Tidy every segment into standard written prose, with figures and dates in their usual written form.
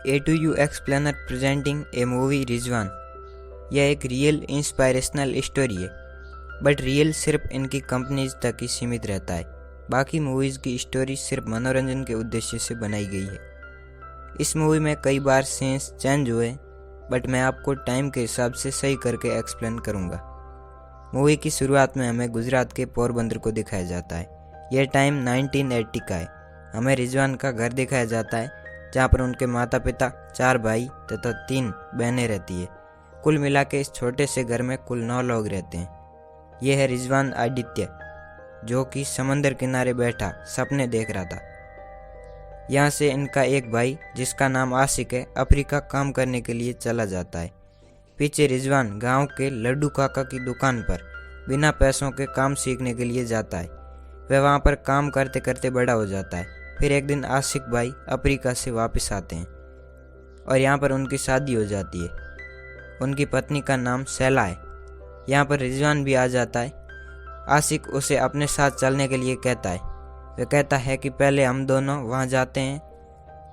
A2U explainer presenting ए movie Rizwan. यह एक real inspirational story है, बट रियल सिर्फ इनकी कंपनीज तक ही सीमित रहता है। बाकी मूवीज़ की स्टोरी सिर्फ मनोरंजन के उद्देश्य से बनाई गई है। इस मूवी में कई बार सीन्स चेंज हुए, बट मैं आपको टाइम के हिसाब से सही करके एक्सप्लेन करूँगा। मूवी की शुरुआत में हमें गुजरात के पोरबंदर को दिखाया जाता है। यह टाइम 1980 का है। हमें रिजवान का घर दिखाया जाता है, जहाँ पर उनके माता पिता, 4 भाई तथा 3 बहनें रहती है। कुल मिला के इस छोटे से घर में कुल 9 लोग रहते हैं। यह है रिजवान आदित्य, जो कि समंदर किनारे बैठा सपने देख रहा था। यहाँ से इनका एक भाई, जिसका नाम आशिक है, अफ्रीका काम करने के लिए चला जाता है। पीछे रिजवान गांव के लड्डू काका की दुकान पर बिना पैसों के काम सीखने के लिए जाता है। वह वहाँ पर काम करते करते बड़ा हो जाता है। फिर एक दिन आशिक भाई अफ्रीका से वापस आते हैं और यहाँ पर उनकी शादी हो जाती है। उनकी पत्नी का नाम सैला है। यहाँ पर रिजवान भी आ जाता है। आशिक उसे अपने साथ चलने के लिए कहता है। वह कहता है कि पहले हम दोनों वहाँ जाते हैं,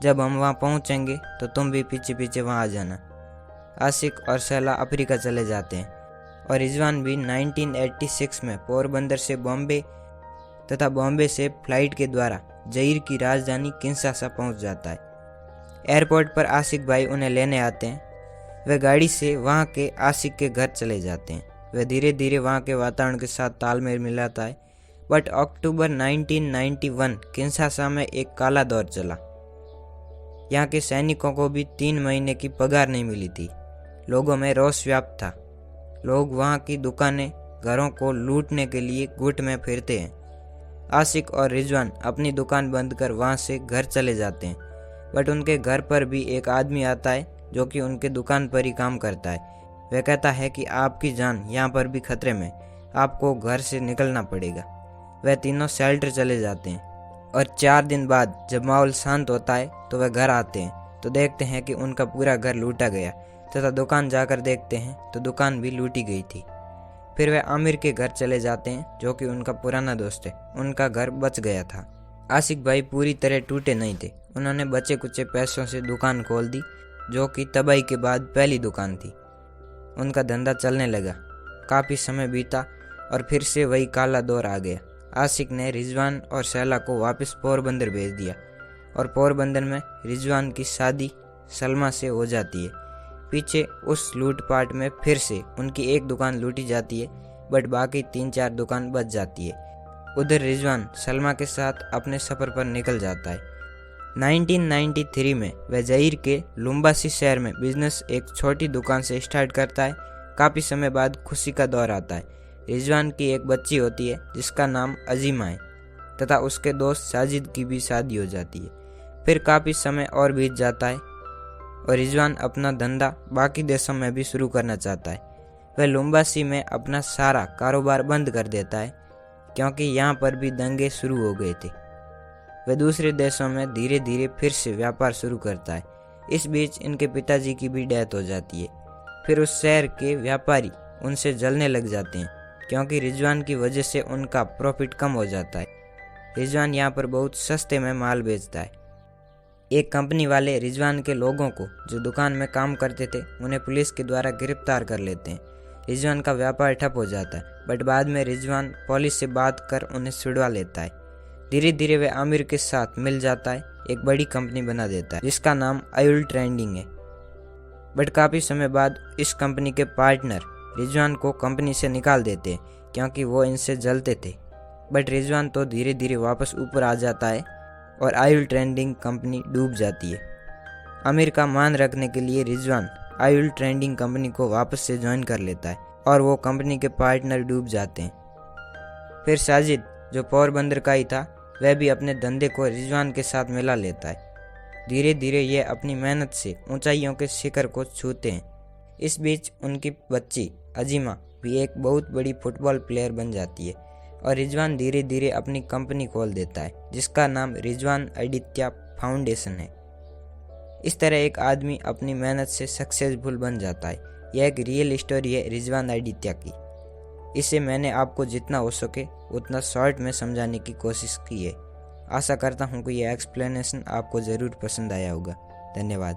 जब हम वहाँ पहुँचेंगे तो तुम भी पीछे पीछे वहाँ आ जाना। आशिक और सैला अफ्रीका चले जाते हैं और रिजवान भी 1986 में पोरबंदर से बॉम्बे तथा बॉम्बे से फ्लाइट के द्वारा ज़ाइर की राजधानी किंशासा पहुंच जाता है। एयरपोर्ट पर आशिक भाई उन्हें लेने आते हैं। वे गाड़ी से वहां के आशिक के घर चले जाते हैं। वह धीरे धीरे वहां के वातावरण के साथ तालमेल मिलाता है। बट अक्टूबर 1991 किंशासा में एक काला दौर चला। यहाँ के सैनिकों को भी 3 महीने की पगार नहीं मिली थी। लोगों में रोष व्याप्त था। लोग वहाँ की दुकानें, घरों को लूटने के लिए गुट में फिरते हैं। आशिक और रिजवान अपनी दुकान बंद कर वहाँ से घर चले जाते हैं। बट उनके घर पर भी एक आदमी आता है, जो कि उनके दुकान पर ही काम करता है। वह कहता है कि आपकी जान यहाँ पर भी खतरे में, आपको घर से निकलना पड़ेगा। वह तीनों शेल्टर चले जाते हैं और 4 दिन बाद जब माहौल शांत होता है तो वह घर आते हैं तो देखते हैं कि उनका पूरा घर लूटा गया, तथा दुकान जाकर देखते हैं तो दुकान भी लूटी गई थी। फिर वे आमिर के घर चले जाते हैं, जो कि उनका पुराना दोस्त है। उनका घर बच गया था। आशिक भाई पूरी तरह टूटे नहीं थे। उन्होंने बचे कुचे पैसों से दुकान खोल दी, जो कि तबाही के बाद पहली दुकान थी। उनका धंधा चलने लगा। काफ़ी समय बीता और फिर से वही काला दौर आ गया। आशिक ने रिजवान और सैला को वापस पोरबंदर भेज दिया और पोरबंदर में रिजवान की शादी सलमा से हो जाती है। पीछे उस लूटपाट में फिर से उनकी एक दुकान लूटी जाती है, बट बाकी 3-4 दुकान बच जाती है। उधर रिजवान सलमा के साथ अपने सफ़र पर निकल जाता है। 1993 में वह ज़ाइर के लुम्बासी शहर में बिजनेस एक छोटी दुकान से स्टार्ट करता है। काफ़ी समय बाद खुशी का दौर आता है। रिजवान की एक बच्ची होती है, जिसका नाम अजीमा है, तथा उसके दोस्त साजिद की भी शादी हो जाती है। फिर काफ़ी समय और बीत जाता है और रिजवान अपना धंधा बाकी देशों में भी शुरू करना चाहता है। वह लुम्बासी में अपना सारा कारोबार बंद कर देता है, क्योंकि यहाँ पर भी दंगे शुरू हो गए थे। वह दूसरे देशों में धीरे धीरे फिर से व्यापार शुरू करता है। इस बीच इनके पिताजी की भी डेथ हो जाती है। फिर उस शहर के व्यापारी उनसे जलने लग जाते हैं, क्योंकि रिजवान की वजह से उनका प्रॉफिट कम हो जाता है। रिजवान यहाँ पर बहुत सस्ते में माल बेचता है। एक कंपनी वाले रिजवान के लोगों को, जो दुकान में काम करते थे, उन्हें पुलिस के द्वारा गिरफ्तार कर लेते हैं। रिजवान का व्यापार ठप हो जाता है, बट बाद में रिजवान पुलिस से बात कर उन्हें छुड़वा लेता है। धीरे धीरे वह आमिर के साथ मिल जाता है, एक बड़ी कंपनी बना देता है, जिसका नाम आयुल ट्रेंडिंग है। बट काफ़ी समय बाद इस कंपनी के पार्टनर रिजवान को कंपनी से निकाल देते हैं, क्योंकि वो इनसे जलते थे। बट रिजवान तो धीरे धीरे वापस ऊपर आ जाता है और आयुल ट्रेंडिंग कंपनी डूब जाती है। आमिर का मान रखने के लिए रिजवान आयुल ट्रेंडिंग कंपनी को वापस से ज्वाइन कर लेता है और वो कंपनी के पार्टनर डूब जाते हैं। फिर साजिद, जो पोरबंदर का ही था, वह भी अपने धंधे को रिजवान के साथ मिला लेता है। धीरे धीरे ये अपनी मेहनत से ऊंचाइयों के शिखर को छूते हैं। इस बीच उनकी बच्ची अजीमा भी एक बहुत बड़ी फुटबॉल प्लेयर बन जाती है और रिजवान धीरे धीरे अपनी कंपनी खोल देता है, जिसका नाम रिजवान आदित्य फाउंडेशन है। इस तरह एक आदमी अपनी मेहनत से सक्सेसफुल बन जाता है। यह एक रियल स्टोरी है रिजवान आदित्य की। इसे मैंने आपको जितना हो सके उतना शॉर्ट में समझाने की कोशिश की है। आशा करता हूँ कि यह एक्सप्लेनेशन आपको ज़रूर पसंद आया होगा। धन्यवाद।